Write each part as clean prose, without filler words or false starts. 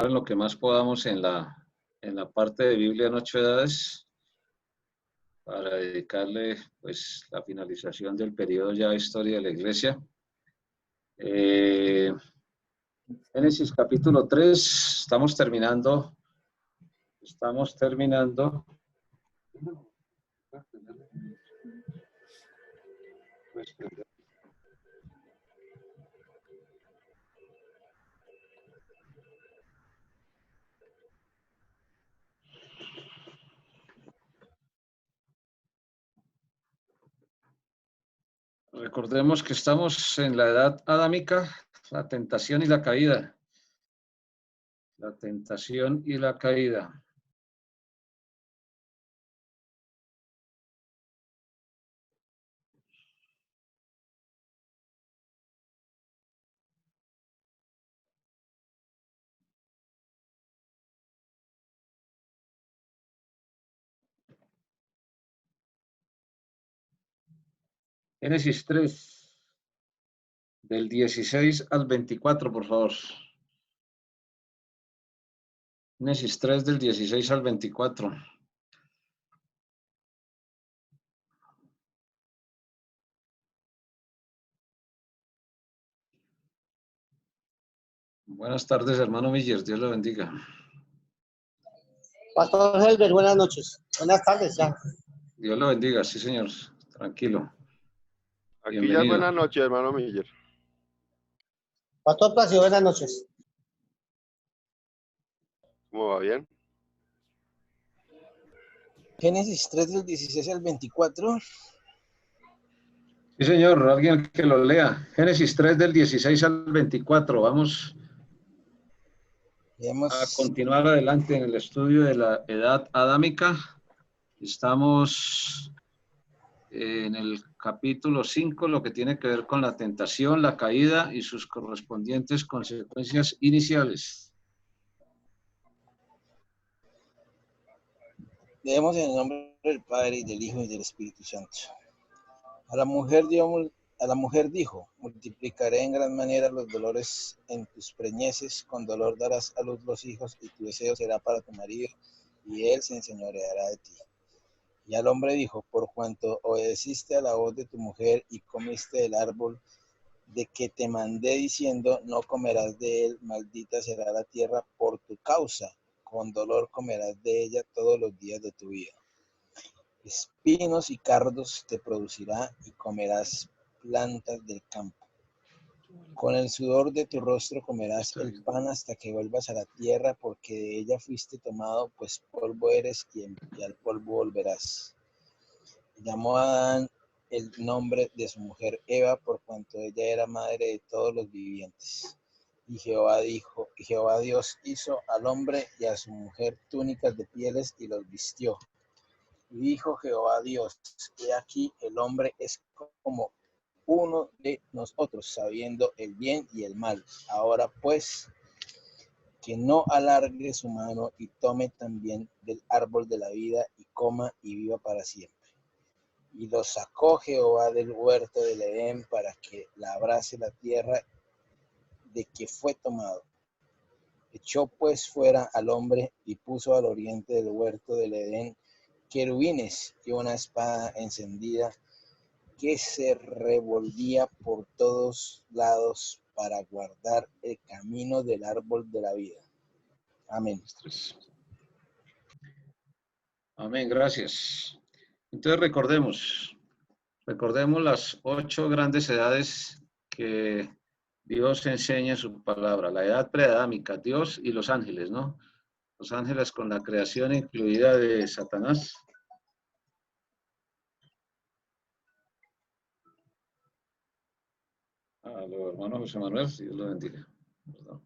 en lo que más podamos en la parte de Biblia en 8 edades para dedicarle pues la finalización del periodo ya de historia de la Iglesia. Génesis capítulo 3, estamos terminando. Recordemos que estamos en la edad adámica, la tentación y la caída. La tentación y la caída. Génesis 3, del 16 al 24, por favor. Génesis 3, del 16 al 24. Buenas tardes, hermano Miller. Dios lo bendiga. Pastor Helber, buenas noches. Buenas tardes ya. Dios lo bendiga, sí, señor. Tranquilo. Aquí Bienvenido. ya buenas noches, hermano Miller. Pastor Placio, buenas noches. ¿Cómo va? ¿Bien? Génesis 3 del 16 al 24. Sí, señor. Alguien que lo lea. Génesis 3, del 16 al 24. Vamos a continuar adelante en el estudio de la edad adámica. Estamos en el capítulo 5, lo que tiene que ver con la tentación, la caída y sus correspondientes consecuencias iniciales. Leemos en el nombre del Padre, y del Hijo, y del Espíritu Santo. A la mujer dijo, multiplicaré en gran manera los dolores en tus preñeces, con dolor darás a luz los hijos, y tu deseo será para tu marido, y él se enseñoreará de ti. Y al hombre dijo, por cuanto obedeciste a la voz de tu mujer y comiste del árbol de que te mandé diciendo, no comerás de él, maldita será la tierra por tu causa, con dolor comerás de ella todos los días de tu vida. Espinos y cardos te producirá y comerás plantas del campo. Con el sudor de tu rostro comerás el pan hasta que vuelvas a la tierra, porque de ella fuiste tomado, pues polvo eres y al polvo volverás. Llamó a Adán el nombre de su mujer Eva, por cuanto ella era madre de todos los vivientes. Y Jehová Dios hizo al hombre y a su mujer túnicas de pieles y los vistió. Y dijo Jehová Dios, he aquí el hombre es como uno de nosotros, sabiendo el bien y el mal. Ahora pues, que no alargue su mano y tome también del árbol de la vida y coma y viva para siempre. Y lo sacó Jehová del huerto del Edén para que labrase la tierra de que fue tomado. Echó pues fuera al hombre y puso al oriente del huerto del Edén querubines y una espada encendida que se revolvía por todos lados para guardar el camino del árbol de la vida. Amén. Amén, gracias. Entonces recordemos las 8 grandes edades que Dios enseña en su palabra. La edad preadámica, Dios y los ángeles, ¿no? Los ángeles con la creación incluida de Satanás. A los hermanos José Manuel, Dios lo bendiga. Perdón.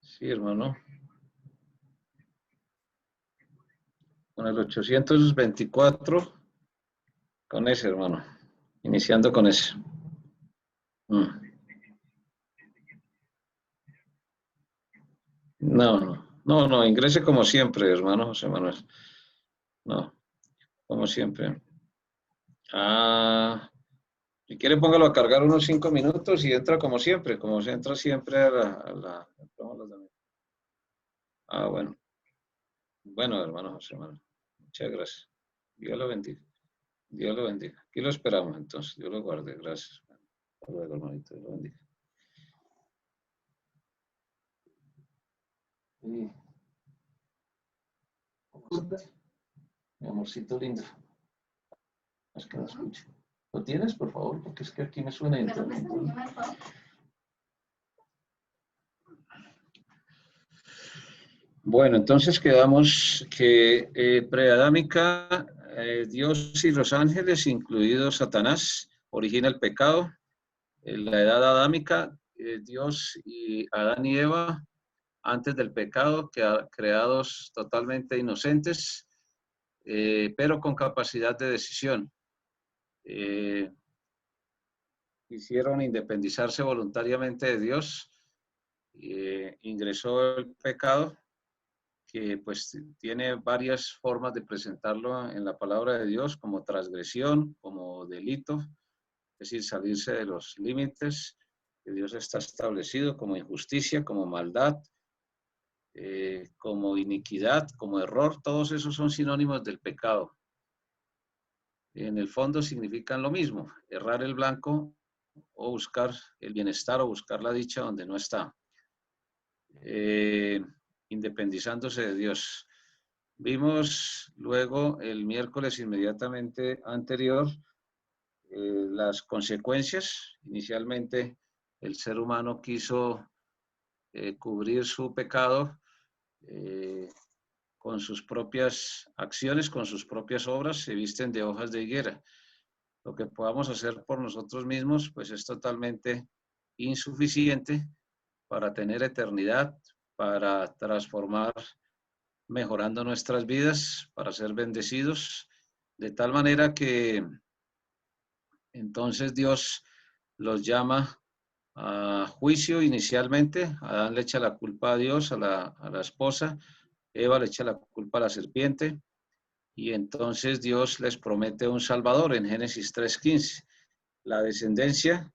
Sí, hermano. Con el 824, con ese, hermano. Iniciando con ese. No, ingrese como siempre, hermano José Manuel. No, como siempre. Si quiere, póngalo a cargar unos 5 minutos y entra como se entra siempre Ah, bueno. Bueno, hermano José Manuel. Muchas gracias. Dios lo bendiga. Dios lo bendiga. Aquí lo esperamos entonces. Dios lo guarde. Gracias. Hasta luego, hermanito. Dios lo bendiga. Sí. Mi amorcito lindo. Es que no escuche. ¿Lo tienes, por favor? Porque es que aquí me suena internet. Bueno, entonces quedamos que preadámica, Dios y los ángeles, incluido Satanás, origina el pecado. En la edad adámica, Dios y Adán y Eva, antes del pecado, creados totalmente inocentes, pero con capacidad de decisión. Quisieron independizarse voluntariamente de Dios, ingresó el pecado, que pues tiene varias formas de presentarlo en la palabra de Dios, como transgresión, como delito, es decir, salirse de los límites que Dios está establecido, como injusticia, como maldad, como iniquidad, como error. Todos esos son sinónimos del pecado. En el fondo significan lo mismo, errar el blanco o buscar el bienestar o buscar la dicha donde no está, independizándose de Dios. Vimos luego el miércoles inmediatamente anterior las consecuencias. Inicialmente el ser humano quiso cubrir su pecado con sus propias acciones, con sus propias obras, se visten de hojas de higuera. Lo que podamos hacer por nosotros mismos, pues es totalmente insuficiente para tener eternidad, para transformar, mejorando nuestras vidas, para ser bendecidos, de tal manera que entonces Dios los llama a juicio inicialmente. Adán le echa la culpa a Dios, a la esposa. Eva le echa la culpa a la serpiente. Y entonces Dios les promete un Salvador en Génesis 3:15. La descendencia,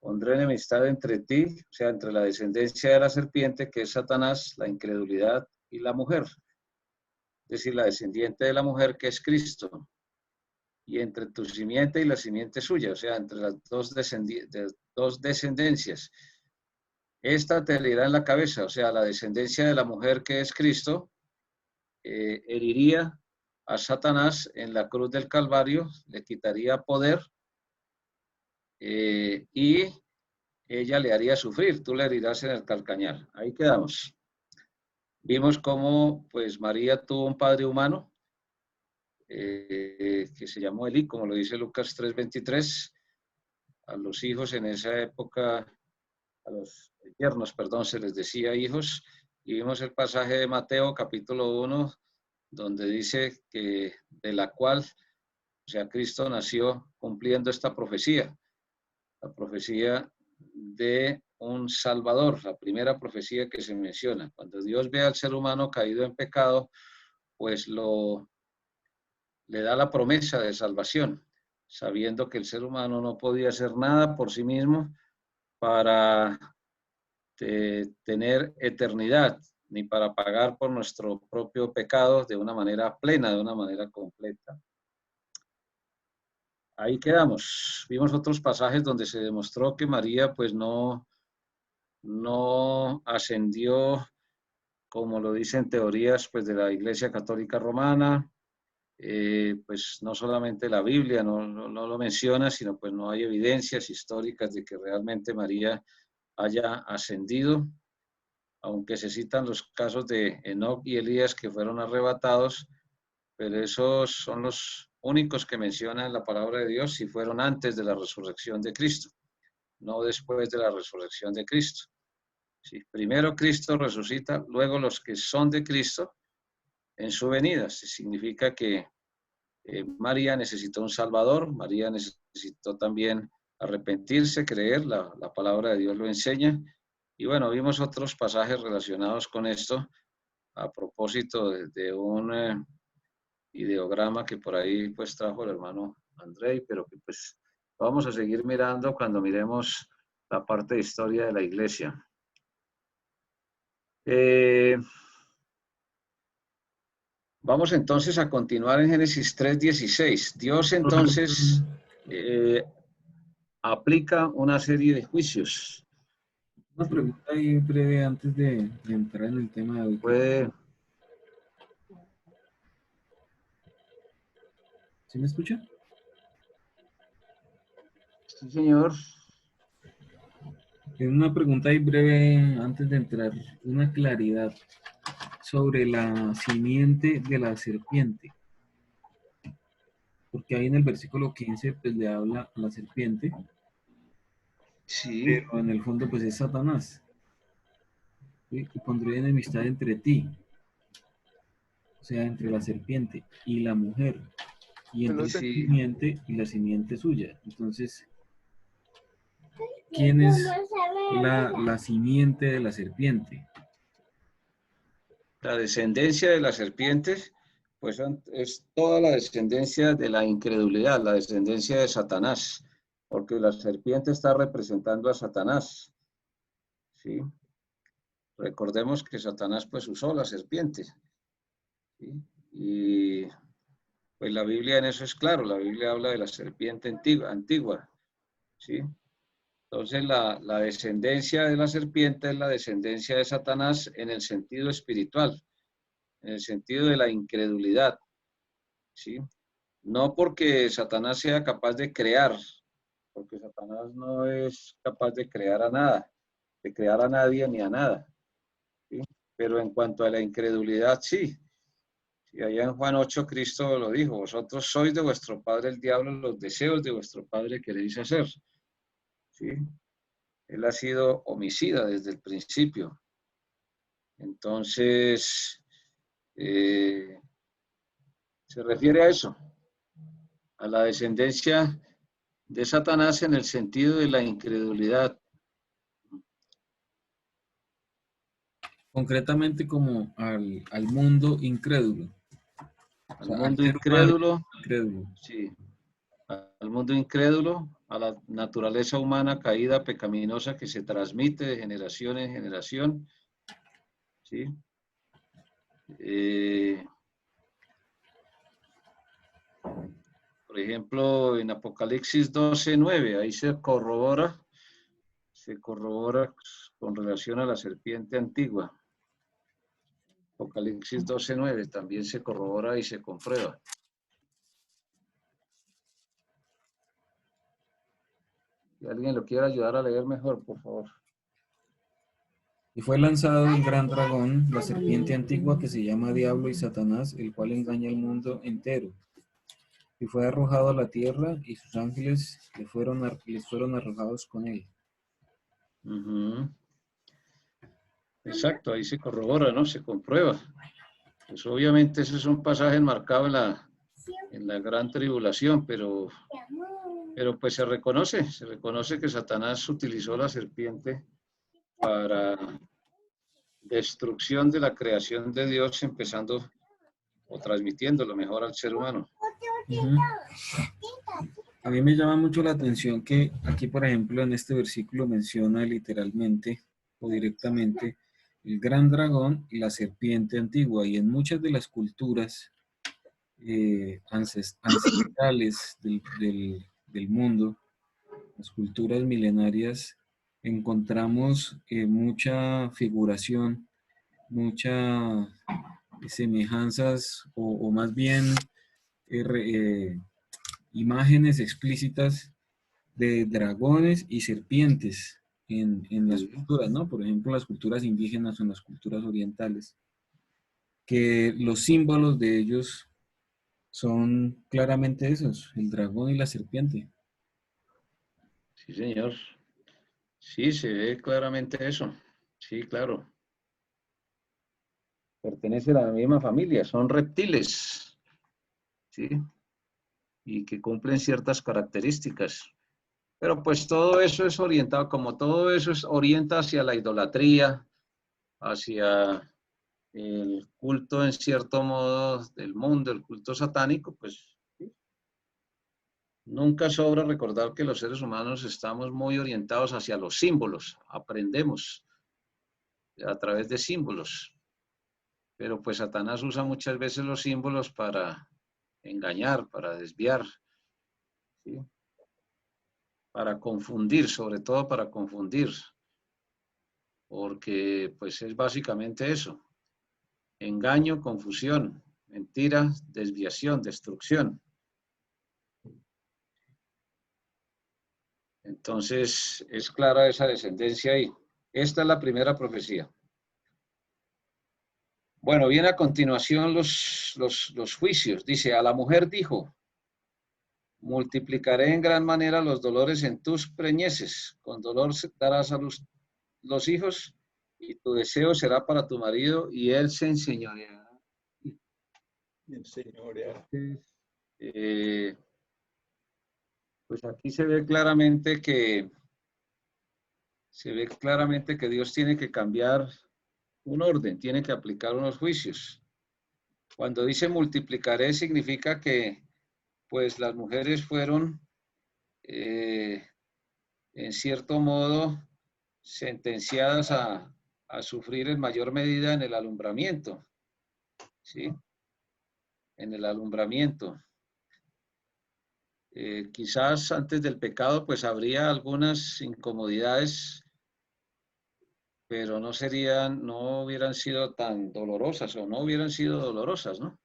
pondré enemistad entre ti, o sea, entre la descendencia de la serpiente, que es Satanás, la incredulidad, y la mujer. Es decir, la descendiente de la mujer, que es Cristo. Y entre tu simiente y la simiente suya, o sea, entre las dos descendencias. Esta te herirá en la cabeza, o sea, la descendencia de la mujer, que es Cristo, heriría a Satanás en la cruz del Calvario, le quitaría poder y ella le haría sufrir, tú le herirás en el calcañar. Ahí quedamos. Vimos cómo pues María tuvo un padre humano que se llamó Elí, como lo dice Lucas 3:23. A los hijos en esa época, a los yernos, perdón, se les decía hijos. Y vimos el pasaje de Mateo capítulo 1, donde dice que de la cual, o sea, Cristo nació cumpliendo esta profecía, la profecía de un Salvador, la primera profecía que se menciona. Cuando Dios ve al ser humano caído en pecado, pues le da la promesa de salvación, sabiendo que el ser humano no podía hacer nada por sí mismo para tener eternidad, ni para pagar por nuestro propio pecado de una manera plena, de una manera completa. Ahí quedamos. Vimos otros pasajes donde se demostró que María pues no ascendió, como lo dicen teorías pues de la Iglesia Católica Romana. Pues no solamente la Biblia no lo menciona, sino pues no hay evidencias históricas de que realmente María haya ascendido, aunque se citan los casos de Enoc y Elías que fueron arrebatados, pero esos son los únicos que menciona en la palabra de Dios si fueron antes de la resurrección de Cristo, no después de la resurrección de Cristo. Sí, primero Cristo resucita, luego los que son de Cristo en su venida. Significa que María necesitó un Salvador, María necesitó también arrepentirse, creer, la palabra de Dios lo enseña. Y bueno, vimos otros pasajes relacionados con esto a propósito de un ideograma que por ahí pues trajo el hermano Andrei, pero que pues Vamos a seguir mirando cuando miremos la parte de historia de la iglesia. Vamos entonces a continuar en Génesis 3:16. Dios entonces aplica una serie de juicios. Una pregunta ahí breve antes de entrar en el tema de hoy. Puede... ¿Sí me escucha? Sí, señor. Una pregunta ahí breve antes de entrar, una claridad sobre la simiente de la serpiente. Porque ahí en el versículo 15 pues le habla a la serpiente, Sí. pero en el fondo pues es Satanás. ¿Sí? Y pondré enemistad entre ti, o sea, entre la serpiente y la mujer, y entre la Sí. simiente y la simiente suya. Entonces, ¿quién es la simiente de la serpiente? La descendencia de la serpiente, pues es toda la descendencia de la incredulidad, la descendencia de Satanás, porque la serpiente está representando a Satanás, ¿sí? Recordemos que Satanás pues usó la serpiente, ¿sí? Y pues la Biblia en eso es claro, la Biblia habla de la serpiente antigua, ¿sí? Entonces la descendencia de la serpiente es la descendencia de Satanás en el sentido espiritual, en el sentido de la incredulidad, ¿sí? No porque Satanás sea capaz de crear, porque Satanás no es capaz de crear a nada, de crear a nadie ni a nada, ¿sí? Pero en cuanto a la incredulidad, sí. Y allá en Juan 8 Cristo lo dijo, vosotros sois de vuestro padre el diablo, los deseos de vuestro padre queréis hacer, ¿sí? Él ha sido homicida desde el principio. Entonces, se refiere a eso, a la descendencia de Satanás en el sentido de la incredulidad. Concretamente como al mundo incrédulo. Al O sea, al mundo ser humano incrédulo, incrédulo. sí, al mundo incrédulo, a la naturaleza humana caída, pecaminosa, que se transmite de generación en generación, ¿sí? Por ejemplo, en Apocalipsis 12:9, ahí se corrobora con relación a la serpiente antigua. Apocalipsis 12:9 también se corrobora y se comprueba. Si alguien lo quiere ayudar a leer mejor, por favor. Y fue lanzado el gran dragón, la serpiente antigua que se llama Diablo y Satanás, el cual engaña al mundo entero. Y fue arrojado a la tierra y sus ángeles les fueron arrojados con él. Uh-huh. Exacto, ahí se corrobora, ¿no? Se comprueba. Pues obviamente ese es un pasaje enmarcado en la gran tribulación, pero pues se reconoce que Satanás utilizó la serpiente para destrucción de la creación de Dios, empezando o transmitiendo lo mejor al ser humano. Uh-huh. A mí me llama mucho la atención que aquí, por ejemplo, en este versículo menciona literalmente o directamente el gran dragón y la serpiente antigua, y en muchas de las culturas ancestrales del mundo, las culturas milenarias, encontramos mucha figuración, muchas semejanzas o más bien imágenes explícitas de dragones y serpientes en las culturas, ¿no? Por ejemplo, las culturas indígenas o en las culturas orientales, que los símbolos de ellos son claramente esos, el dragón y la serpiente. Sí, señor. Sí, se ve claramente eso. Sí, claro. Pertenecen a la misma familia, son reptiles, ¿sí? Y que cumplen ciertas características. Pero pues todo eso es orientado, como todo eso es orienta hacia la idolatría, hacia el culto en cierto modo del mundo, el culto satánico, pues ¿sí? Nunca sobra recordar que los seres humanos estamos muy orientados hacia los símbolos, aprendemos a través de símbolos, pero pues Satanás usa muchas veces los símbolos para engañar, para desviar, ¿sí? Para confundir, sobre todo para confundir, porque pues es básicamente eso, engaño, confusión, mentira, desviación, destrucción. Entonces, es clara esa descendencia ahí. Esta es la primera profecía. Bueno, viene a continuación los juicios. Dice, a la mujer dijo, multiplicaré en gran manera los dolores en tus preñeces. Con dolor darás a los hijos y tu deseo será para tu marido y él se enseñoreará. Pues aquí se ve claramente que Dios tiene que cambiar un orden, tiene que aplicar unos juicios. Cuando dice multiplicaré significa que pues las mujeres fueron en cierto modo sentenciadas a sufrir en mayor medida en el alumbramiento, ¿sí? En el alumbramiento. Quizás antes del pecado pues habría algunas incomodidades, pero no hubieran sido tan dolorosas o no hubieran sido dolorosas, ¿no?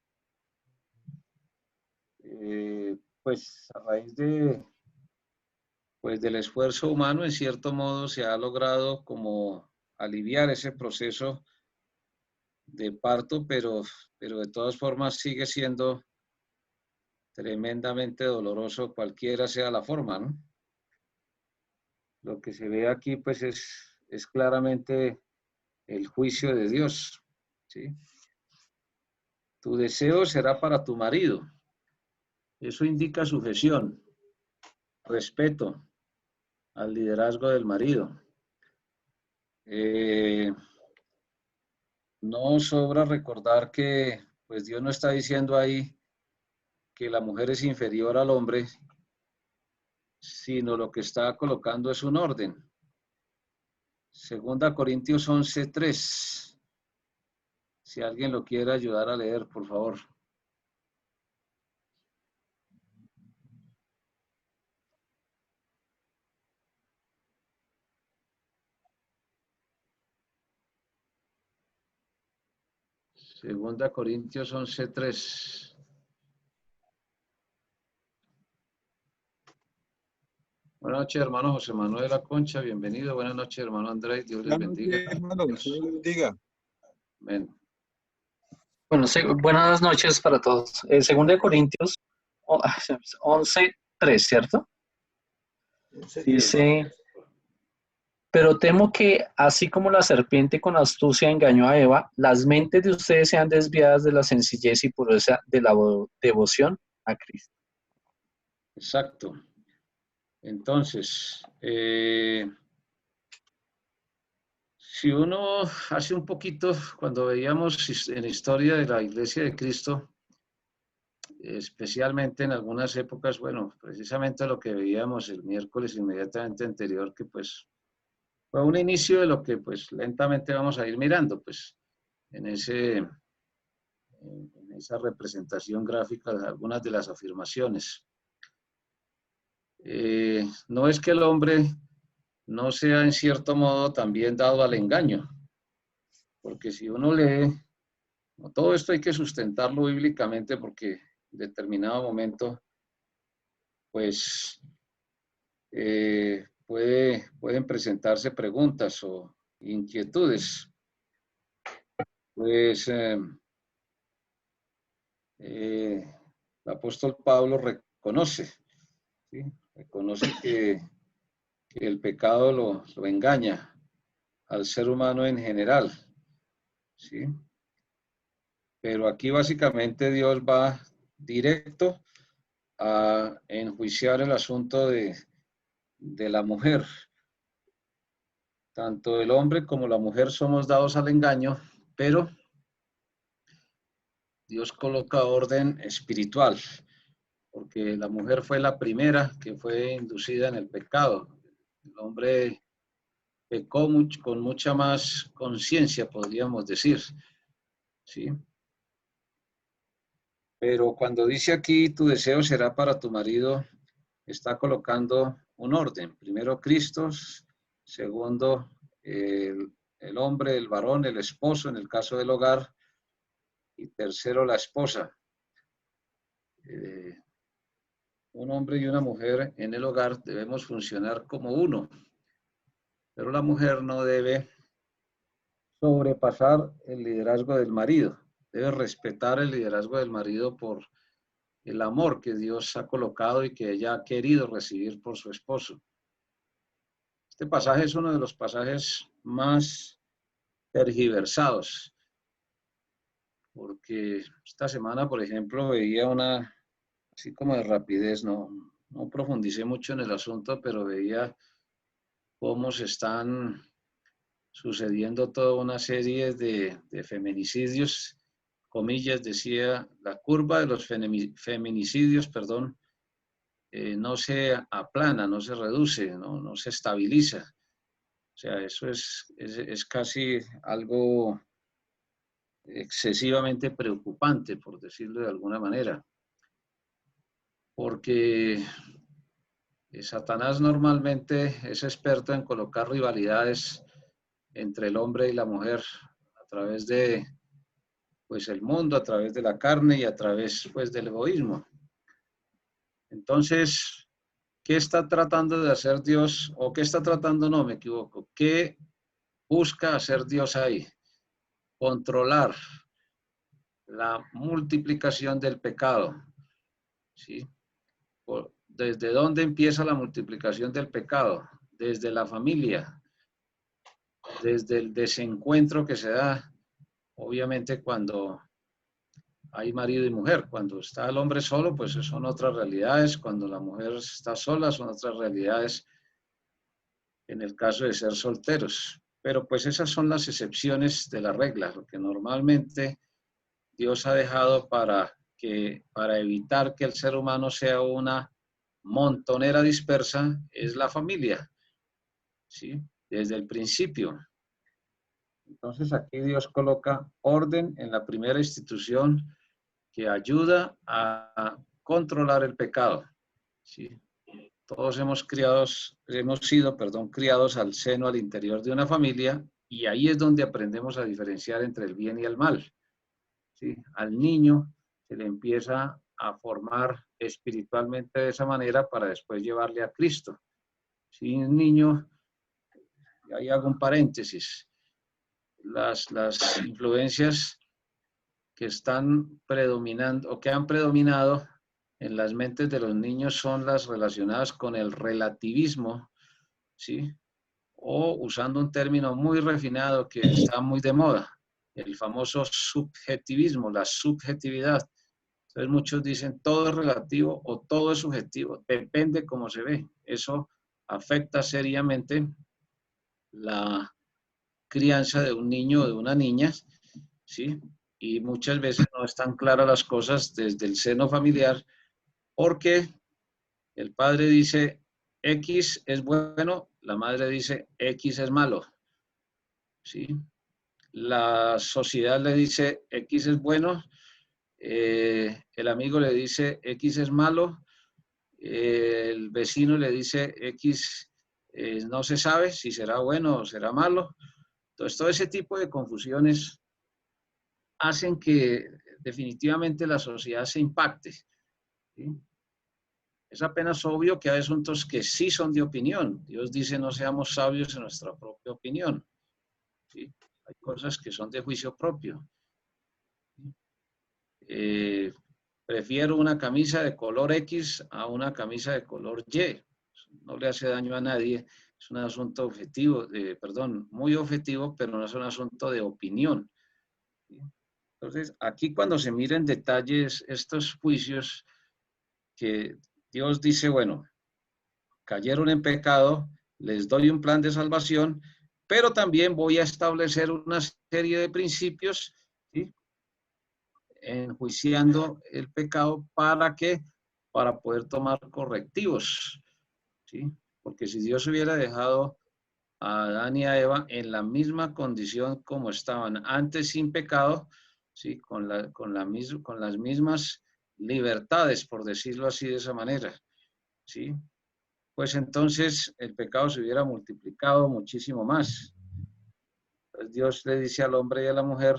Pues a raíz del esfuerzo humano, en cierto modo, se ha logrado como aliviar ese proceso de parto, pero de todas formas sigue siendo tremendamente doloroso, cualquiera sea la forma, ¿no? Lo que se ve aquí, pues, es claramente el juicio de Dios, ¿sí? Tu deseo será para tu marido. Eso indica sujeción, respeto al liderazgo del marido. No sobra recordar que, pues, Dios no está diciendo ahí que la mujer es inferior al hombre, sino lo que está colocando es un orden. Segunda Corintios 11:3. Si alguien lo quiere ayudar a leer, por favor. Segunda Corintios 11:3. Buenas noches, hermano José Manuel Aconcha, bienvenido. Buenas noches, hermano Andrés, Dios les bendiga. Hermano, Dios les bendiga. Amén. Bueno, buenas noches para todos. Segunda de Corintios 11:3, ¿cierto? Dice, pero temo que, así como la serpiente con astucia engañó a Eva, las mentes de ustedes sean desviadas de la sencillez y pureza de la devoción a Cristo. Exacto. Entonces, si uno hace un poquito, cuando veíamos en la historia de la Iglesia de Cristo, especialmente en algunas épocas, bueno, precisamente lo que veíamos el miércoles inmediatamente anterior, que pues fue un inicio de lo que pues lentamente vamos a ir mirando, pues en esa representación gráfica de algunas de las afirmaciones. No es que el hombre no sea en cierto modo también dado al engaño, porque si uno lee, todo esto hay que sustentarlo bíblicamente porque en determinado momento, pues, pueden presentarse preguntas o inquietudes. Pues, el apóstol Pablo reconoce, ¿sí? Reconoce que el pecado lo engaña al ser humano en general, ¿sí? Pero aquí básicamente Dios va directo a enjuiciar el asunto de la mujer. Tanto el hombre como la mujer somos dados al engaño, pero Dios coloca orden espiritual, porque la mujer fue la primera que fue inducida en el pecado. El hombre pecó con mucha más conciencia, podríamos decir, ¿sí? Pero cuando dice aquí, tu deseo será para tu marido, está colocando un orden. Primero Cristo, segundo el hombre, el varón, el esposo, en el caso del hogar, y tercero la esposa. Un hombre y una mujer en el hogar debemos funcionar como uno, pero la mujer no debe sobrepasar el liderazgo del marido. Debe respetar el liderazgo del marido por el amor que Dios ha colocado y que ella ha querido recibir por su esposo. Este pasaje es uno de los pasajes más tergiversados, porque esta semana, por ejemplo, veía una, así como de rapidez, no profundicé mucho en el asunto, pero veía cómo se están sucediendo toda una serie de feminicidios, comillas, decía, la curva de los feminicidios, perdón, no se aplana, no se reduce, no se estabiliza. O sea, eso es casi algo excesivamente preocupante, por decirlo de alguna manera, porque Satanás normalmente es experto en colocar rivalidades entre el hombre y la mujer a través de, pues, el mundo, a través de la carne y a través, pues, del egoísmo. Entonces, ¿qué está tratando de hacer Dios? ¿O qué está tratando? No, me equivoco. ¿Qué busca hacer Dios ahí? Controlar la multiplicación del pecado, ¿sí? ¿Desde dónde empieza la multiplicación del pecado? Desde la familia, desde el desencuentro que se da, obviamente, cuando hay marido y mujer. Cuando está el hombre solo, pues son otras realidades. Cuando la mujer está sola, son otras realidades en el caso de ser solteros. Pero pues esas son las excepciones de la regla, lo que normalmente Dios ha dejado para evitar que el ser humano sea una montonera dispersa, es la familia, ¿sí? Desde el principio. Entonces aquí Dios coloca orden en la primera institución que ayuda a controlar el pecado, ¿sí? Todos hemos sido criados al seno, al interior de una familia, y ahí es donde aprendemos a diferenciar entre el bien y el mal, ¿sí? Al niño se le empieza a formar espiritualmente de esa manera para después llevarle a Cristo. Si un niño, y ahí hago un paréntesis, las influencias que están predominando o que han predominado en las mentes de los niños son las relacionadas con el relativismo, ¿sí? O usando un término muy refinado que está muy de moda, el famoso subjetivismo, la subjetividad. Entonces muchos dicen todo es relativo o todo es subjetivo, depende cómo se ve. Eso afecta seriamente la crianza de un niño o de una niña, ¿sí? Y muchas veces no están claras las cosas desde el seno familiar, porque el padre dice X es bueno, la madre dice X es malo, ¿sí? La sociedad le dice X es bueno, el amigo le dice X es malo, el vecino le dice X no se sabe si será bueno o será malo. Entonces, todo ese tipo de confusiones hacen que definitivamente la sociedad se impacte, ¿sí? Es apenas obvio que hay asuntos que sí son de opinión. Dios dice no seamos sabios en nuestra propia opinión, ¿sí? Hay cosas que son de juicio propio. Prefiero una camisa de color X a una camisa de color Y. No le hace daño a nadie. Es un asunto objetivo, muy objetivo, pero no es un asunto de opinión, ¿sí? Entonces, aquí cuando se miren detalles estos juicios que Dios dice, bueno, cayeron en pecado, les doy un plan de salvación, pero también voy a establecer una serie de principios, ¿sí? Enjuiciando el pecado para que para poder tomar correctivos, ¿sí? Porque si Dios hubiera dejado a Adán y a Eva en la misma condición como estaban antes sin pecado, ¿sí? Con las mismas libertades, por decirlo así de esa manera, ¿sí? Pues entonces el pecado se hubiera multiplicado muchísimo más. Pues Dios le dice al hombre y a la mujer,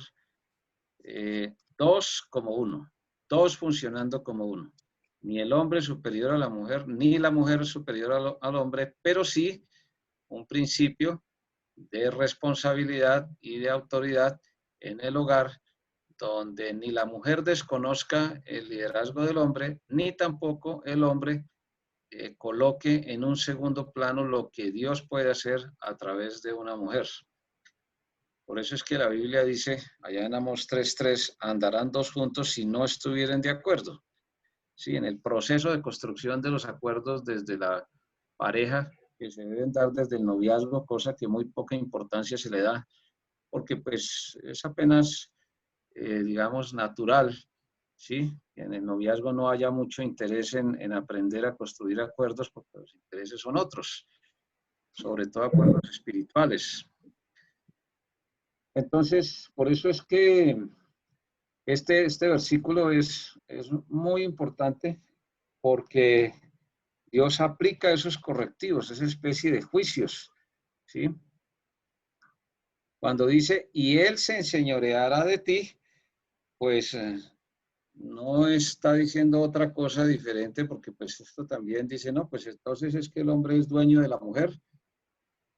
dos como uno, dos funcionando como uno. Ni el hombre superior a la mujer, ni la mujer superior al hombre, pero sí un principio de responsabilidad y de autoridad en el hogar, donde ni la mujer desconozca el liderazgo del hombre, ni tampoco el hombre coloque en un segundo plano lo que Dios puede hacer a través de una mujer. Por eso es que la Biblia dice, allá en Amós 3:3, andarán dos juntos si no estuvieran de acuerdo. Sí, en el proceso de construcción de los acuerdos desde la pareja, que se deben dar desde el noviazgo, cosa que muy poca importancia se le da, porque pues es apenas, digamos, natural, ¿sí? En el noviazgo no haya mucho interés en aprender a construir acuerdos, porque los intereses son otros, sobre todo acuerdos espirituales. Entonces, por eso es que este versículo es muy importante, porque Dios aplica esos correctivos, esa especie de juicios, ¿sí? Cuando dice, y Él se enseñoreará de ti, pues no está diciendo otra cosa diferente, porque pues esto también dice, no, pues entonces es que el hombre es dueño de la mujer.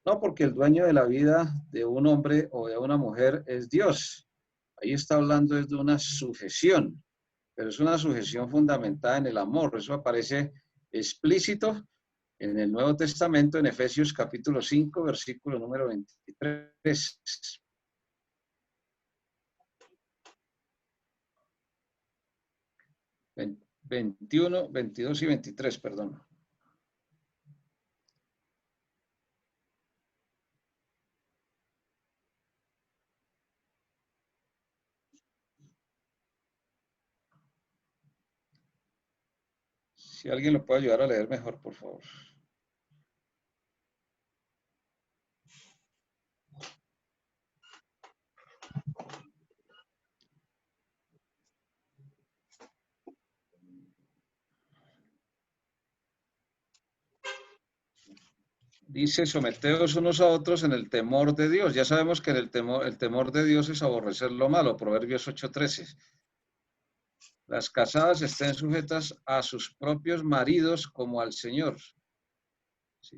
No, porque el dueño de la vida de un hombre o de una mujer es Dios. Ahí está hablando de una sujeción, pero es una sujeción fundamentada en el amor. Eso aparece explícito en el Nuevo Testamento, en Efesios capítulo 5, versículo número 23. 21, 22 y 23, perdón. Si alguien lo puede ayudar a leer mejor, por favor. Dice, someteos unos a otros en el temor de Dios. Ya sabemos que el temor de Dios es aborrecer lo malo, Proverbios 8:13. Las casadas estén sujetas a sus propios maridos como al Señor. ¿Sí?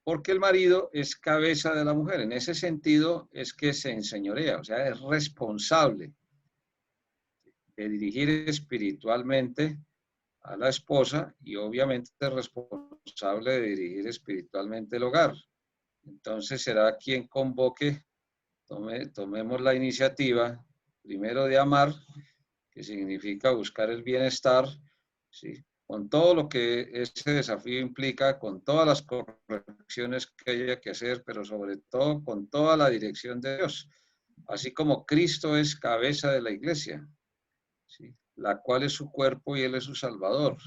Porque el marido es cabeza de la mujer. En ese sentido es que se enseñorea, o sea, es responsable de dirigir espiritualmente a la esposa y obviamente es responsable de dirigir espiritualmente el hogar. Entonces será quien convoque, tomemos la iniciativa primero de amar, que significa buscar el bienestar, ¿sí? Con todo lo que ese desafío implica, con todas las correcciones que haya que hacer, pero sobre todo con toda la dirección de Dios, así como Cristo es cabeza de la iglesia, ¿sí? La cual es su cuerpo y Él es su Salvador.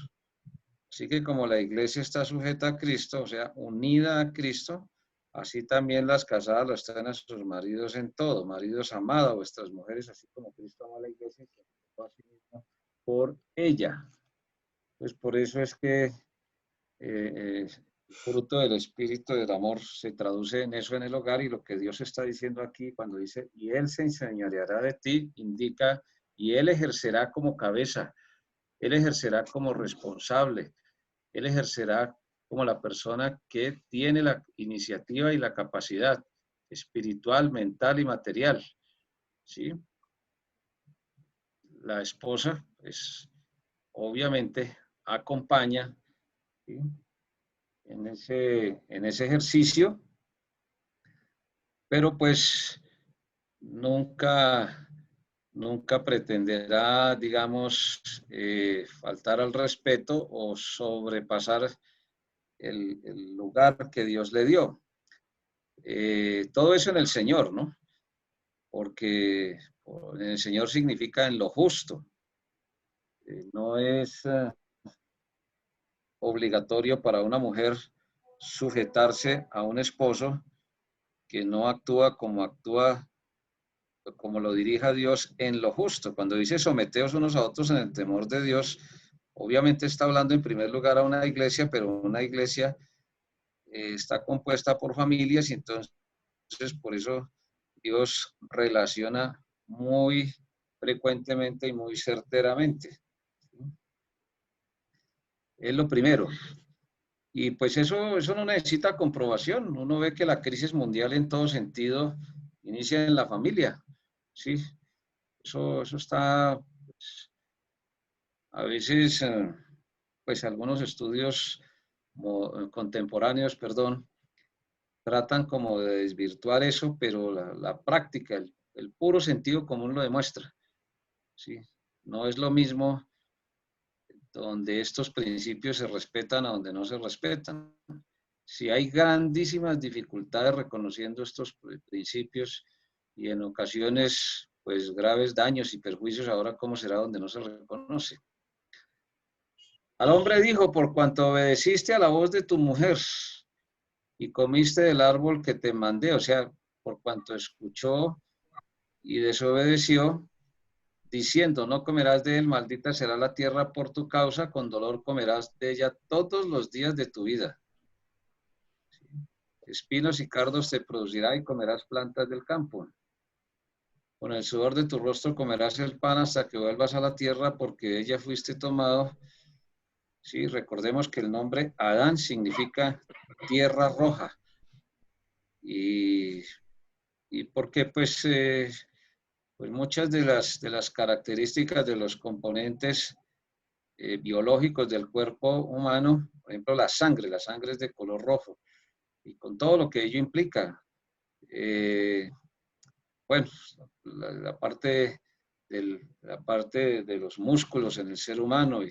Así que como la iglesia está sujeta a Cristo, o sea, unida a Cristo, así también las casadas lo están a sus maridos en todo. Maridos, amad a vuestras mujeres, así como Cristo ama a la iglesia y se entregó a sí mismo por ella. Pues por eso es que el fruto del espíritu del amor se traduce en eso en el hogar, y lo que Dios está diciendo aquí cuando dice, y Él se enseñoreará de ti, indica, y Él ejercerá como cabeza, Él ejercerá como responsable, Él ejercerá como la persona que tiene la iniciativa y la capacidad espiritual, mental y material, ¿sí? La esposa, pues, obviamente acompaña, ¿sí? en ese ejercicio, pero pues nunca pretenderá, digamos, faltar al respeto o sobrepasar el lugar que Dios le dio. Todo eso en el Señor, ¿no? Porque en el Señor significa en lo justo. No es obligatorio para una mujer sujetarse a un esposo que no actúa, como lo dirija Dios en lo justo. Cuando dice someteos unos a otros en el temor de Dios, obviamente está hablando en primer lugar a una iglesia, pero una iglesia está compuesta por familias y entonces por eso Dios relaciona muy frecuentemente y muy certeramente. Es lo primero. Y pues eso no necesita comprobación. Uno ve que la crisis mundial en todo sentido inicia en la familia. Sí, eso está, pues, a veces, pues algunos estudios contemporáneos, perdón, tratan como de desvirtuar eso, pero la práctica, el puro sentido común lo demuestra. ¿Sí? No es lo mismo donde estos principios se respetan a donde no se respetan. Si hay grandísimas dificultades reconociendo estos principios y en ocasiones pues graves daños y perjuicios, ahora cómo será donde no se reconoce. Al hombre dijo, por cuanto obedeciste a la voz de tu mujer y comiste del árbol que te mandé, o sea, por cuanto escuchó y desobedeció, diciendo, no comerás de él, maldita será la tierra por tu causa, con dolor comerás de ella todos los días de tu vida. Espinos y cardos te producirá y comerás plantas del campo. Con el sudor de tu rostro comerás el pan hasta que vuelvas a la tierra, porque de ella fuiste tomado. Sí, recordemos que el nombre Adán significa tierra roja. Y porque pues muchas de las características de los componentes biológicos del cuerpo humano, por ejemplo la sangre es de color rojo, y con todo lo que ello implica, bueno, la parte de los músculos en el ser humano, y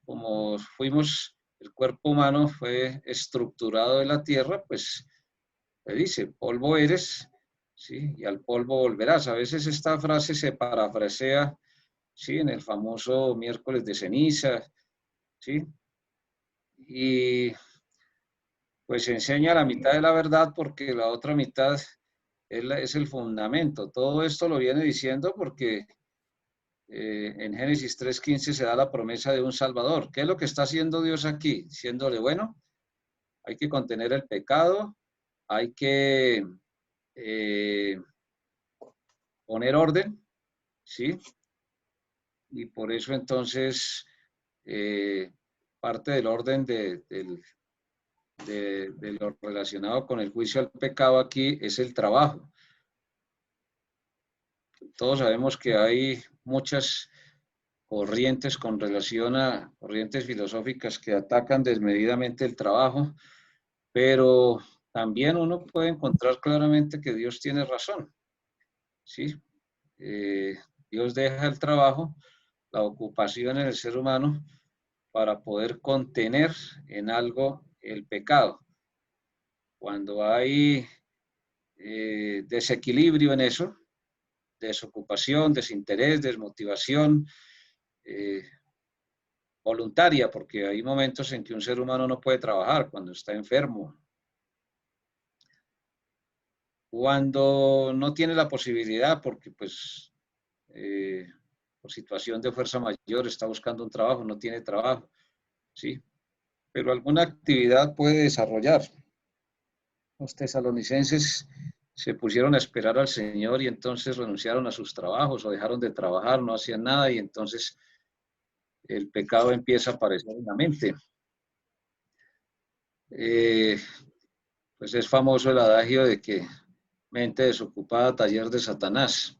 como el cuerpo humano fue estructurado de la tierra, pues le dice, polvo eres, ¿sí? Y al polvo volverás. A veces esta frase se parafrasea, ¿sí? En el famoso miércoles de ceniza, ¿sí? Y pues enseña la mitad de la verdad porque la otra mitad es el fundamento. Todo esto lo viene diciendo porque en Génesis 3:15 se da la promesa de un Salvador. ¿Qué es lo que está haciendo Dios aquí? Diciéndole, bueno, hay que contener el pecado, hay que poner orden, ¿sí? Y por eso entonces parte del orden de lo relacionado con el juicio al pecado aquí es el trabajo. Todos sabemos que hay muchas corrientes con relación a corrientes filosóficas que atacan desmedidamente el trabajo, pero también uno puede encontrar claramente que Dios tiene razón, ¿sí? Dios deja el trabajo, la ocupación en el ser humano para poder contener en algo el pecado. Cuando hay desequilibrio en eso, desocupación, desinterés, desmotivación, voluntaria, porque hay momentos en que un ser humano no puede trabajar cuando está enfermo, cuando no tiene la posibilidad, porque pues por situación de fuerza mayor está buscando un trabajo, no tiene trabajo, ¿sí? Pero alguna actividad puede desarrollar. Los tesalonicenses se pusieron a esperar al Señor y entonces renunciaron a sus trabajos o dejaron de trabajar, no hacían nada y entonces el pecado empieza a aparecer en la mente. Pues es famoso el adagio de que mente desocupada, taller de Satanás.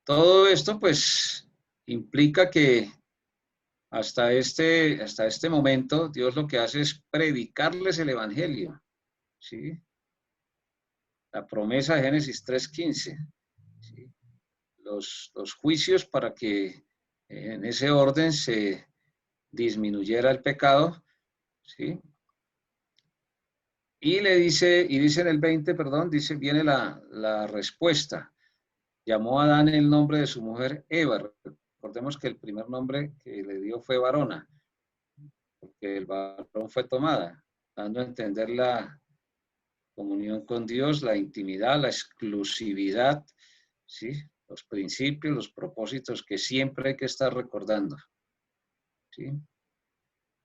Todo esto pues implica que hasta este momento Dios lo que hace es predicarles el Evangelio, ¿sí? La promesa de Génesis 3:15, ¿sí? Los juicios para que en ese orden se disminuyera el pecado, ¿sí? Y dice en el 20, perdón, viene la respuesta. llamó a Adán el nombre de su mujer Eva. Recordemos que el primer nombre que le dio fue varona, porque el varón fue tomada, dando a entender la comunión con Dios, la intimidad, la exclusividad, ¿sí? Los principios, los propósitos que siempre hay que estar recordando, ¿sí?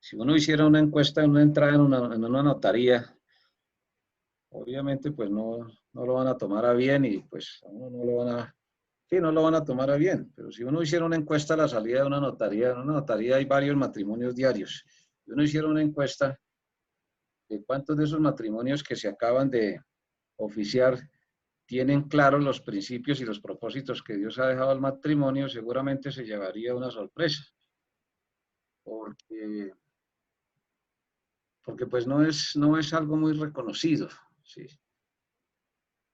Si uno hiciera una encuesta, una entrada en una notaría, obviamente pues no lo van a tomar a bien y pues a uno no lo van a, sí, no lo van a tomar a bien, pero si uno hiciera una encuesta a la salida de una notaría, en una notaría hay varios matrimonios diarios, si uno hiciera una encuesta de cuántos de esos matrimonios que se acaban de oficiar tienen claros los principios y los propósitos que Dios ha dejado al matrimonio, seguramente se llevaría una sorpresa, porque pues no es algo muy reconocido, ¿sí?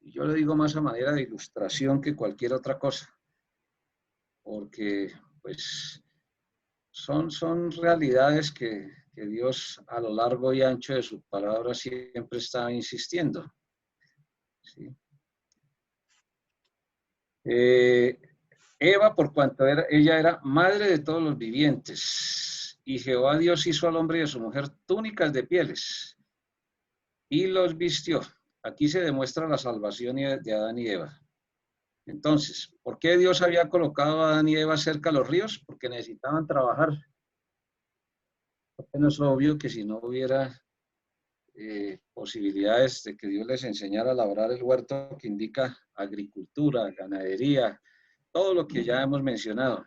Y yo le digo más a manera de ilustración que cualquier otra cosa, porque pues son realidades que Dios a lo largo y ancho de su palabra siempre está insistiendo, ¿sí? Eva, por cuanto ella era madre de todos los vivientes, y Jehová Dios hizo al hombre y a su mujer túnicas de pieles, y los vistió. Aquí se demuestra la salvación de Adán y Eva. Entonces, ¿por qué Dios había colocado a Adán y Eva cerca de los ríos? Porque necesitaban trabajar. Porque no es obvio que si no hubiera posibilidades de que Dios les enseñara a labrar el huerto, que indica agricultura, ganadería, todo lo que ya hemos mencionado.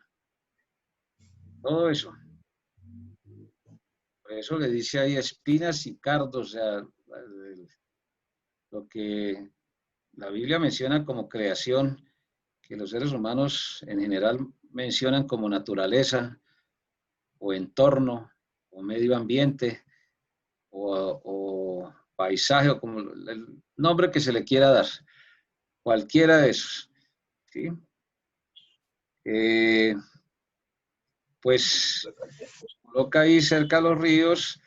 Todo eso. Por eso le dice ahí espinas y cardos, o sea, lo que la Biblia menciona como creación, que los seres humanos en general mencionan como naturaleza o entorno o medio ambiente o paisaje o como el nombre que se le quiera dar, cualquiera de esos, ¿sí? Pues coloca ahí cerca a los ríos,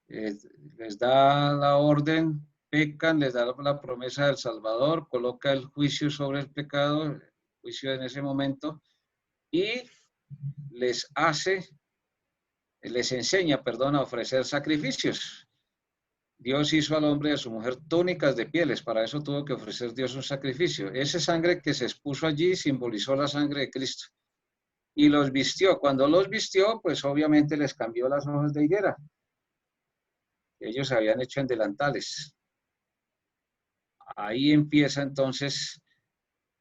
les da la orden, pecan, les da la promesa del Salvador, coloca el juicio sobre el pecado, el juicio en ese momento, y les enseña, perdón, a ofrecer sacrificios. Dios hizo al hombre y a su mujer túnicas de pieles, para eso tuvo que ofrecer Dios un sacrificio. Esa sangre que se expuso allí simbolizó la sangre de Cristo. Y los vistió. Cuando los vistió, pues obviamente les cambió las hojas de higuera. Ellos se habían hecho en delantales. Ahí empieza entonces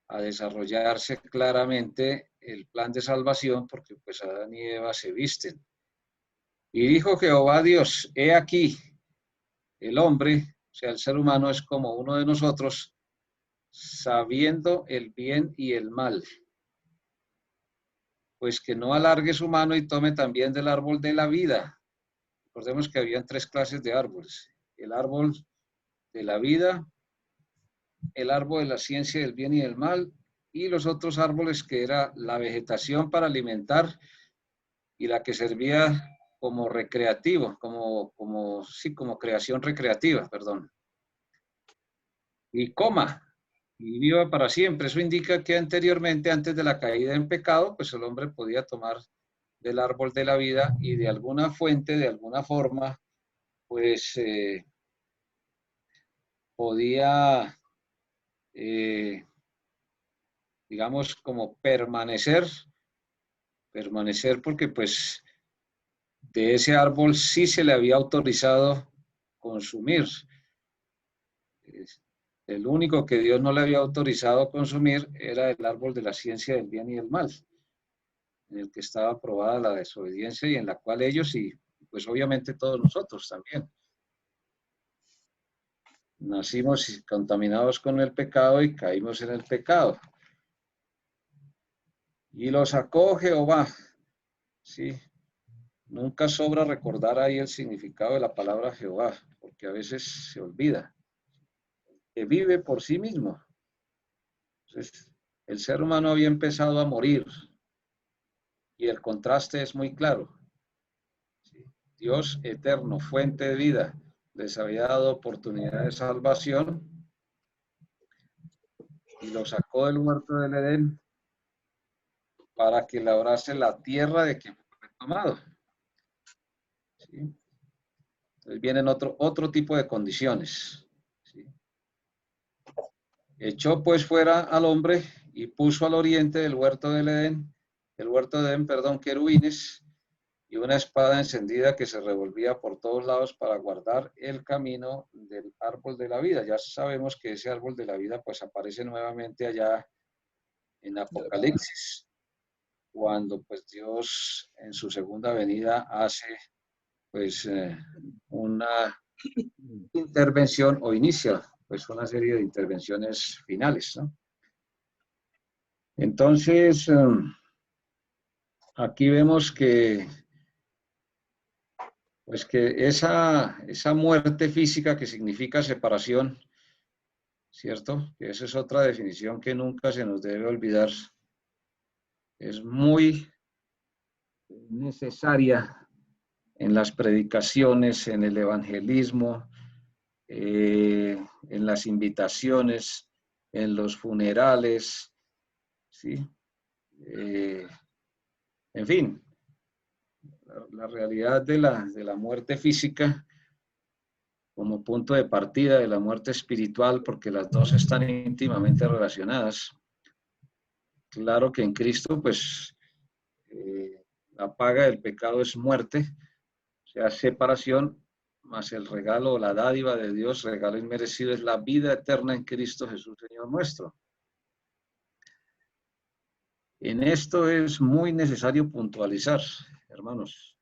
a desarrollarse claramente el plan de salvación, porque pues Adán y Eva se visten. Y dijo Jehová Dios, he aquí, el hombre, o sea, el ser humano es como uno de nosotros, sabiendo el bien y el mal. Pues que no alargue su mano y tome también del árbol de la vida. Recordemos que habían 3 clases de árboles. El árbol de la vida, el árbol de la ciencia del bien y del mal, y los otros árboles que era la vegetación para alimentar y la que servía como recreativo, como creación recreativa, perdón. Y coma, y viva para siempre. Eso indica que anteriormente, antes de la caída en pecado, pues el hombre podía tomar del árbol de la vida y de alguna fuente, de alguna forma, pues podía, digamos, como permanecer porque pues de ese árbol sí se le había autorizado consumir. El único que Dios no le había autorizado consumir era el árbol de la ciencia del bien y del mal, en el que estaba aprobada la desobediencia y en la cual ellos y pues obviamente todos nosotros también nacimos contaminados con el pecado y caímos en el pecado. Y lo sacó Jehová, ¿sí? Nunca sobra recordar ahí el significado de la palabra Jehová, porque a veces se olvida. Que vive por sí mismo. Entonces, el ser humano había empezado a morir y el contraste es muy claro. ¿Sí? Dios eterno, fuente de vida, les había dado oportunidad de salvación y lo sacó del huerto del Edén para que labrase la tierra de que fue tomado. ¿Sí? Entonces vienen otro tipo de condiciones. ¿Sí? Echó pues fuera al hombre y puso al oriente del huerto del Edén, perdón, querubines y una espada encendida que se revolvía por todos lados para guardar el camino del árbol de la vida. Ya sabemos que ese árbol de la vida pues aparece nuevamente allá en Apocalipsis, cuando pues Dios en su segunda venida hace pues una intervención o inicia pues una serie de intervenciones finales, ¿no? Entonces, aquí vemos que pues que esa muerte física que significa separación, ¿cierto? Que esa es otra definición que nunca se nos debe olvidar. Es muy necesaria en las predicaciones, en el evangelismo, en las invitaciones, en los funerales, ¿sí? En fin, la realidad de la muerte física como punto de partida de la muerte espiritual, porque las dos están íntimamente relacionadas. Claro que en Cristo, pues, la paga del pecado es muerte, o sea, separación, más el regalo o la dádiva de Dios, regalo inmerecido, es la vida eterna en Cristo Jesús, Señor nuestro. En esto es muy necesario puntualizar, hermanos,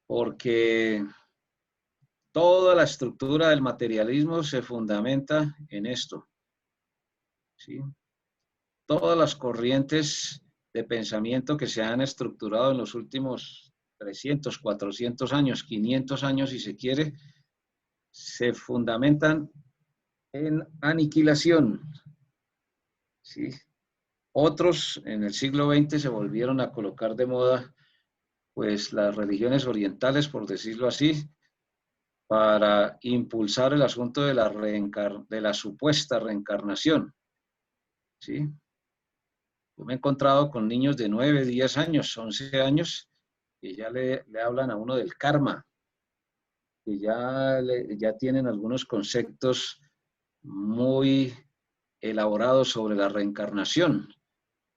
porque toda la estructura del materialismo se fundamenta en esto, ¿sí? Todas las corrientes de pensamiento que se han estructurado en los últimos 300, 400 años, 500 años, si se quiere, se fundamentan en aniquilación, ¿sí? Otros en el siglo XX se volvieron a colocar de moda, pues, las religiones orientales, por decirlo así, para impulsar el asunto de la supuesta reencarnación, ¿sí? Yo me he encontrado con niños de 9, 10 años, 11 años, que ya le hablan a uno del karma, que ya tienen algunos conceptos muy elaborados sobre la reencarnación.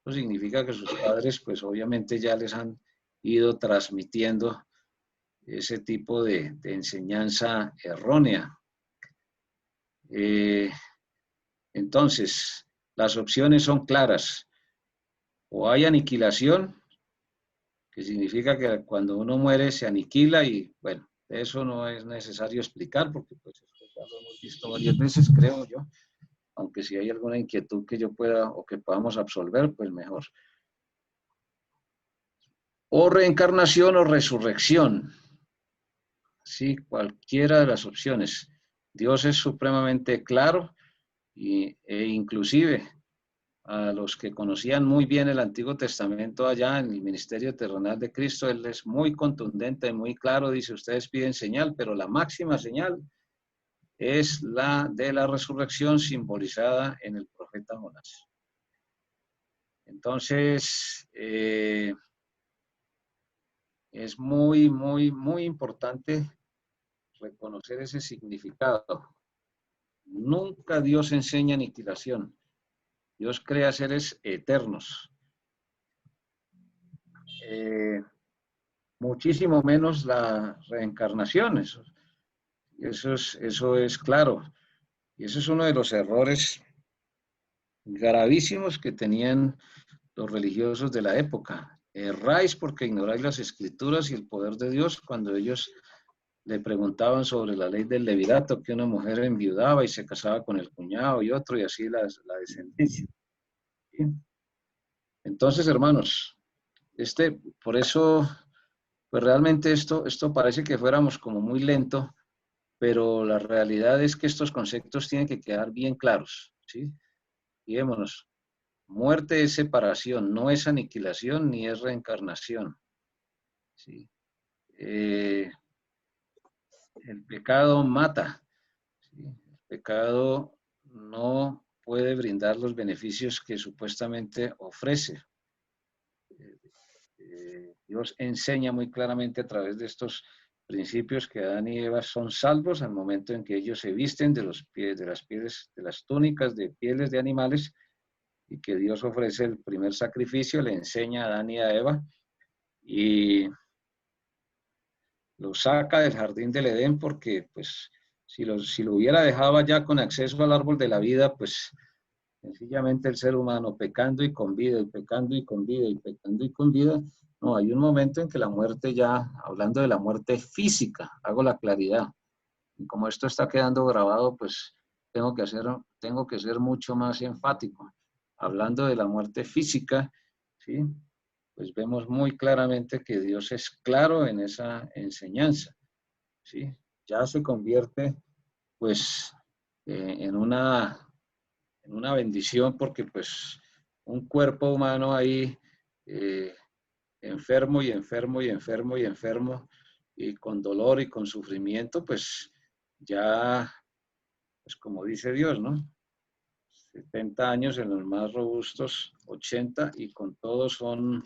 Eso significa que sus padres, pues obviamente ya les han ido transmitiendo ese tipo de enseñanza errónea. Entonces, las opciones son claras. O hay aniquilación, que significa que cuando uno muere se aniquila y, bueno, eso no es necesario explicar porque pues esto ya lo hemos visto varias veces, creo yo, aunque si hay alguna inquietud que yo pueda o que podamos absolver, pues mejor. O reencarnación o resurrección, sí, cualquiera de las opciones. Dios es supremamente claro e inclusive a los que conocían muy bien el Antiguo Testamento allá en el ministerio terrenal de Cristo, Él es muy contundente, muy claro, dice, ustedes piden señal, pero la máxima señal es la de la resurrección simbolizada en el profeta Jonás. Entonces, es muy importante reconocer ese significado. Nunca Dios enseña aniquilación. Dios crea seres eternos. Muchísimo menos la reencarnación. Eso es claro. Y eso es uno de los errores gravísimos que tenían los religiosos de la época. Erráis porque ignoráis las escrituras y el poder de Dios cuando ellos le preguntaban sobre la ley del levirato, que una mujer enviudaba y se casaba con el cuñado y otro, y así la descendencia. ¿Sí? Entonces, hermanos, por eso, pues realmente esto parece que fuéramos como muy lento, pero la realidad es que estos conceptos tienen que quedar bien claros, ¿sí? Fijémonos, muerte es separación, no es aniquilación ni es reencarnación, ¿sí? El pecado mata, ¿sí? El pecado no puede brindar los beneficios que supuestamente ofrece. Dios enseña muy claramente a través de estos principios que Adán y Eva son salvos al momento en que ellos se visten de las túnicas de pieles de animales, y que Dios ofrece el primer sacrificio, le enseña a Adán y a Eva y lo saca del jardín del Edén, porque pues si lo hubiera dejado allá con acceso al árbol de la vida, pues sencillamente el ser humano pecando y con vida, y pecando y con vida, y pecando y con vida. No, hay un momento en que la muerte, ya hablando de la muerte física, hago la claridad. Y como esto está quedando grabado, pues tengo que ser mucho más enfático. Hablando de la muerte física, ¿sí? Pues vemos muy claramente que Dios es claro en esa enseñanza, ¿sí? Ya se convierte, pues, en una bendición, porque pues un cuerpo humano ahí enfermo y enfermo y enfermo y enfermo y con dolor y con sufrimiento, pues ya, pues como dice Dios, ¿no? 70 años en los más robustos, 80, y con todos son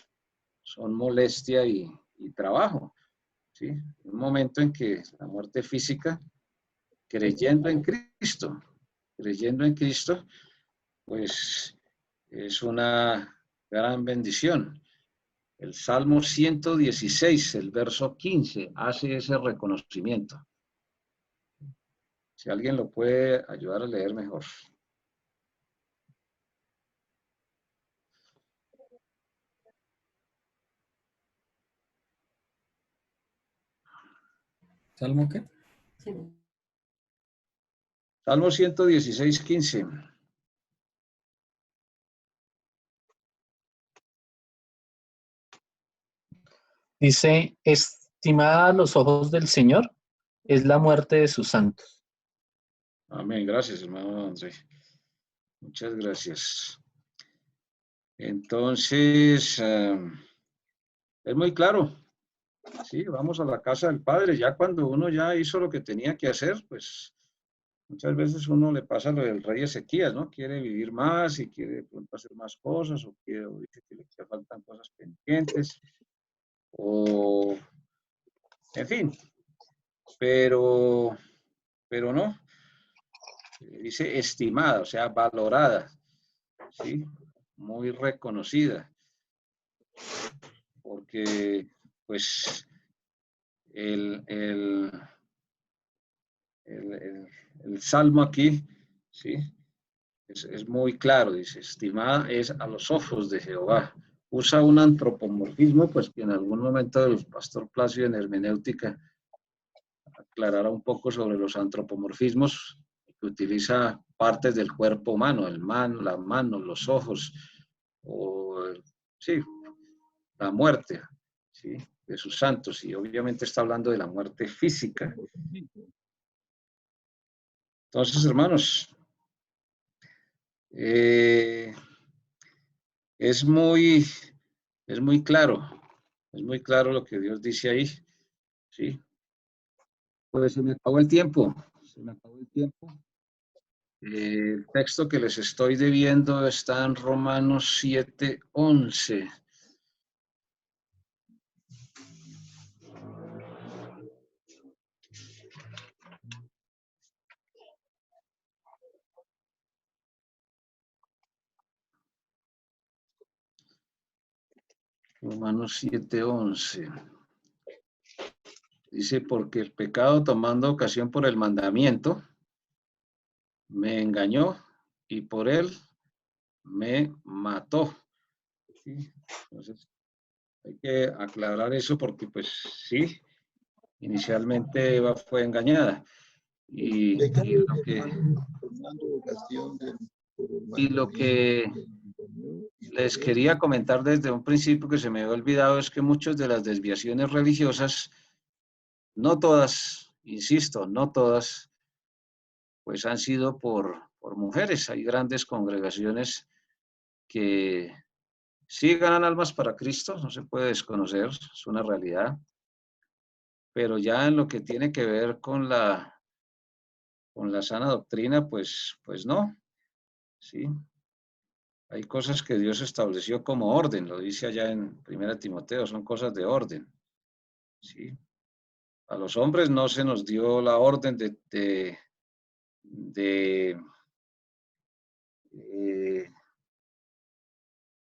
molestia y trabajo, ¿sí? Un momento en que la muerte física, creyendo en Cristo, pues es una gran bendición. El Salmo 116, el verso 15, hace ese reconocimiento. Si alguien lo puede ayudar a leer mejor. ¿Salmo qué? Salmo 116, 15. Dice, estimada a los ojos del Señor es la muerte de sus santos. Amén. Gracias, hermano André. Muchas gracias. Entonces, es muy claro. Sí, vamos a la casa del Padre. Ya cuando uno ya hizo lo que tenía que hacer, pues muchas veces uno le pasa lo del rey Ezequías, ¿no? Quiere vivir más y quiere de pronto hacer más cosas, o dice que le faltan cosas pendientes, o en fin, pero no. Dice estimada, o sea, valorada, ¿sí? Muy reconocida, porque pues el salmo aquí, ¿sí? Es muy claro, dice, estimada es a los ojos de Jehová. Usa un antropomorfismo, pues que en algún momento el pastor Placio en hermenéutica aclarará un poco sobre los antropomorfismos, que utiliza partes del cuerpo humano, las manos, los ojos, o sí, la muerte, ¿sí? De sus santos, y obviamente está hablando de la muerte física. Entonces, hermanos, es muy claro, lo que Dios dice ahí, ¿sí? Pues se me acabó el tiempo, El texto que les estoy debiendo está en Romanos 7:11. Romanos 7:11. Dice, porque el pecado, tomando ocasión por el mandamiento, me engañó y por él me mató. ¿Sí? Entonces, hay que aclarar eso, porque pues sí, inicialmente Eva fue engañada. Y lo que les quería comentar desde un principio, que se me había olvidado, es que muchas de las desviaciones religiosas, no todas, insisto, no todas, pues han sido por mujeres. Hay grandes congregaciones que sí ganan almas para Cristo, no se puede desconocer, es una realidad, pero ya en lo que tiene que ver con la sana doctrina, pues no. ¿sí? Hay cosas que Dios estableció como orden, lo dice allá en 1 Timoteo, son cosas de orden, ¿sí? A los hombres no se nos dio la orden de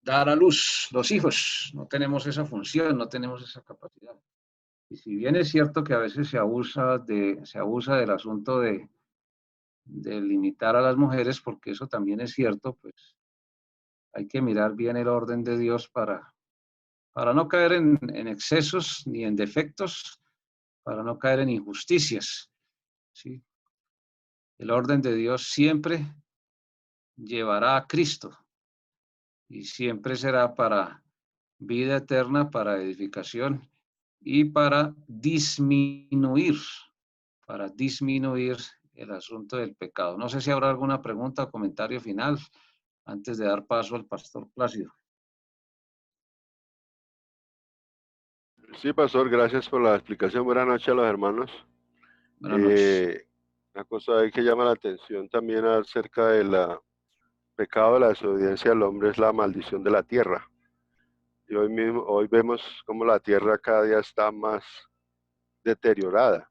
dar a luz los hijos. No tenemos esa función, no tenemos esa capacidad. Y si bien es cierto que a veces se abusa del asunto de limitar a las mujeres, porque eso también es cierto, pues hay que mirar bien el orden de Dios para no caer en excesos ni en defectos, para no caer en injusticias, ¿sí? El orden de Dios siempre llevará a Cristo y siempre será para vida eterna, para edificación y para disminuir el asunto del pecado. No sé si habrá alguna pregunta o comentario final antes de dar paso al pastor Plácido. Sí, pastor, gracias por la explicación. Buenas noches a los hermanos. Buenas noches. Una cosa ahí que llama la atención también acerca del pecado de la desobediencia del hombre es la maldición de la tierra. Y hoy vemos cómo la tierra cada día está más deteriorada.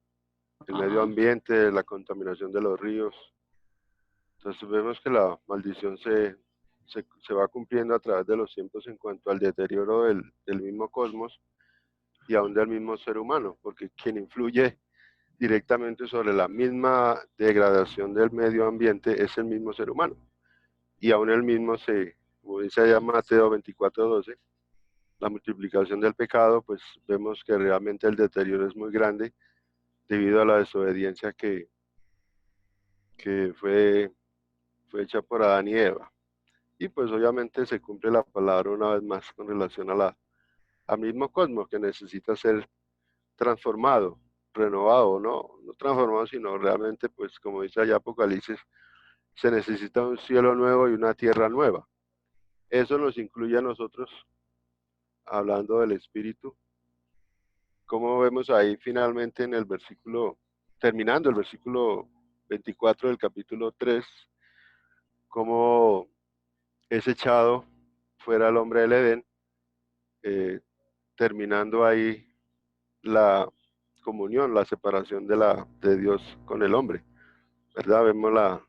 El medio ambiente, la contaminación de los ríos. Entonces vemos que la maldición se va cumpliendo a través de los tiempos en cuanto al deterioro del mismo cosmos y aún del mismo ser humano, porque quien influye directamente sobre la misma degradación del medio ambiente es el mismo ser humano. Y aún el mismo como dice allá Mateo 24:12, la multiplicación del pecado, pues vemos que realmente el deterioro es muy grande debido a la desobediencia que fue hecha por Adán y Eva. Y pues obviamente se cumple la palabra una vez más con relación al mismo cosmos que necesita ser transformado, renovado, no transformado, sino realmente, pues como dice allá Apocalipsis, se necesita un cielo nuevo y una tierra nueva. Eso nos incluye a nosotros, hablando del Espíritu. Como vemos ahí finalmente en el versículo, terminando el versículo 24 del capítulo 3, cómo es echado fuera el hombre del Edén, terminando ahí la comunión, la separación de Dios con el hombre, ¿verdad? Vemos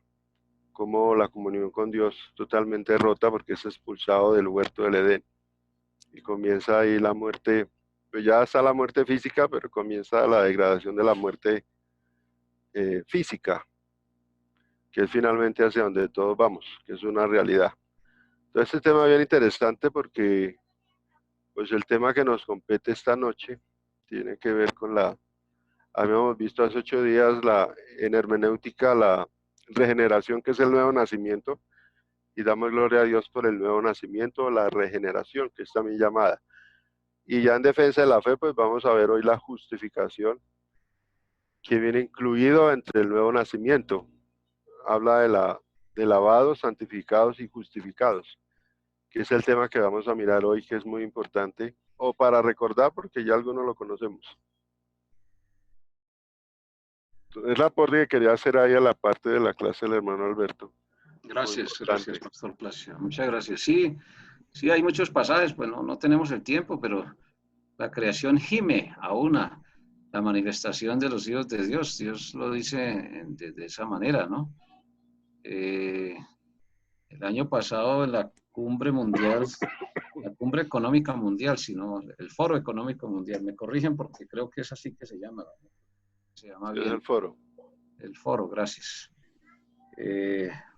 cómo la comunión con Dios totalmente rota porque es expulsado del huerto del Edén y comienza ahí la muerte, pues ya está la muerte física, pero comienza la degradación de la muerte física, que es finalmente hacia donde todos vamos, que es una realidad. Entonces este tema es bien interesante porque pues el tema que nos compete esta noche tiene que ver con habíamos visto hace 8 días en hermenéutica la regeneración, que es el nuevo nacimiento, y damos gloria a Dios por el nuevo nacimiento, la regeneración, que es también llamada. Y ya en defensa de la fe, pues vamos a ver hoy la justificación, que viene incluido entre el nuevo nacimiento. Habla de lavados, santificados y justificados, que es el tema que vamos a mirar hoy, que es muy importante, o para recordar, porque ya algunos lo conocemos. Es la aporte que quería hacer ahí a la parte de la clase del hermano Alberto. Gracias, pastor Plácido. Muchas gracias. Sí, hay muchos pasajes, pues no tenemos el tiempo, pero la creación gime a la manifestación de los hijos de Dios. Dios lo dice de esa manera, ¿no? El año pasado en la cumbre mundial, la cumbre económica mundial, sino el foro económico mundial, me corrigen porque creo que es así que se llama. Se llama bien. Es el foro. El foro, gracias.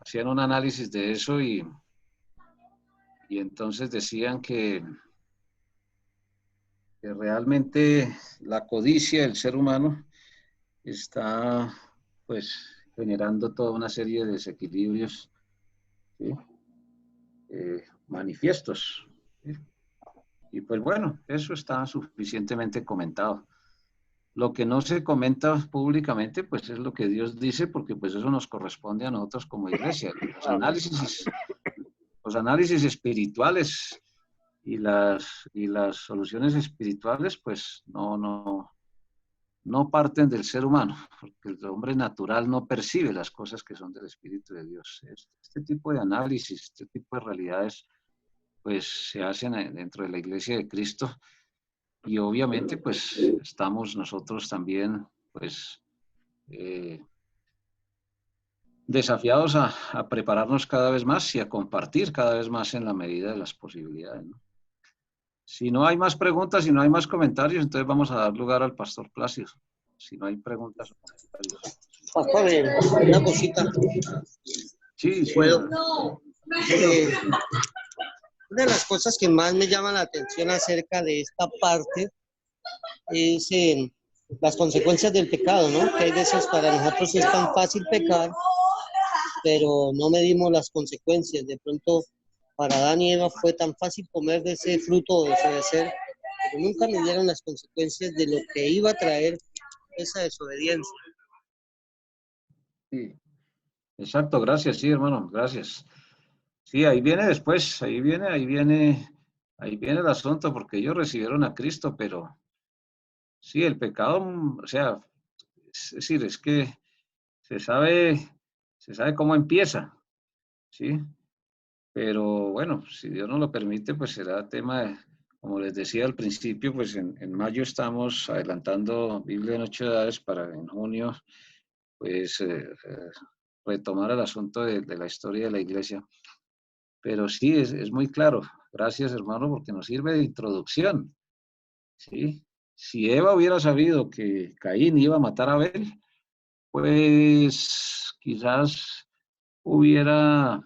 Hacían un análisis de eso y entonces decían que realmente la codicia del ser humano está pues generando toda una serie de desequilibrios, ¿sí? Manifiestos, ¿sí? Y pues bueno, eso está suficientemente comentado. Lo que no se comenta públicamente, pues es lo que Dios dice, porque pues eso nos corresponde a nosotros como iglesia. Los análisis espirituales y las soluciones espirituales, pues no no parten del ser humano, porque el hombre natural no percibe las cosas que son del Espíritu de Dios. Este tipo de análisis, este tipo de realidades, pues se hacen dentro de la Iglesia de Cristo y obviamente pues estamos nosotros también pues desafiados a prepararnos cada vez más y a compartir cada vez más en la medida de las posibilidades, ¿no? Si no hay más preguntas, si no hay más comentarios, entonces vamos a dar lugar al pastor Plácido. Si no hay preguntas o comentarios. Pastor, una cosita. Sí, sí. ¿Puedo? Una de las cosas que más me llama la atención acerca de esta parte es las consecuencias del pecado, ¿no? Que hay veces para nosotros es tan fácil pecar, pero no medimos las consecuencias. De pronto, para Adán y Eva fue tan fácil comer de ese fruto o desobedecer, pero nunca midieron las consecuencias de lo que iba a traer esa desobediencia. Sí, exacto, gracias, sí, hermano, gracias. Sí, ahí viene después, ahí viene el asunto, porque ellos recibieron a Cristo, pero sí, el pecado, o sea, es decir, es que se sabe cómo empieza, ¿sí? Pero bueno, si Dios nos lo permite, pues será tema de, como les decía al principio, pues en mayo estamos adelantando Biblia en 8 edades para en junio, pues retomar el asunto de la historia de la iglesia. Pero sí, es muy claro. Gracias, hermano, porque nos sirve de introducción, ¿sí? Si Eva hubiera sabido que Caín iba a matar a Abel, pues quizás hubiera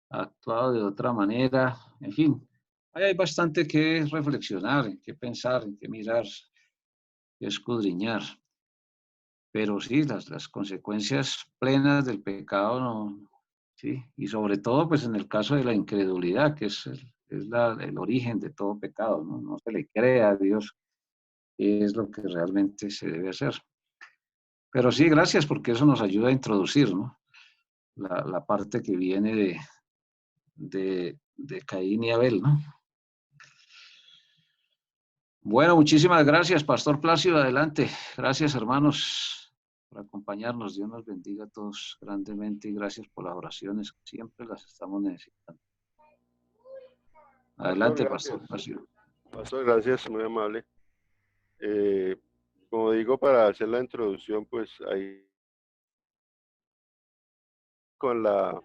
actuado de otra manera. En fin, ahí hay bastante que reflexionar, en qué pensar, en qué mirar, qué escudriñar. Pero sí, las consecuencias plenas del pecado, no, sí, y sobre todo, pues en el caso de la incredulidad, que es el origen de todo pecado, ¿no? No se le cree a Dios, qué es lo que realmente se debe hacer. Pero sí, gracias, porque eso nos ayuda a introducir, ¿no? La parte que viene de Caín y Abel, ¿no? Bueno, muchísimas gracias, Pastor Plácido, adelante. Gracias, hermanos, por acompañarnos. Dios nos bendiga a todos grandemente y gracias por las oraciones, siempre las estamos necesitando. Adelante, Pastor Plácido. Pastor, gracias, muy amable. Como digo, para hacer la introducción, pues ahí con la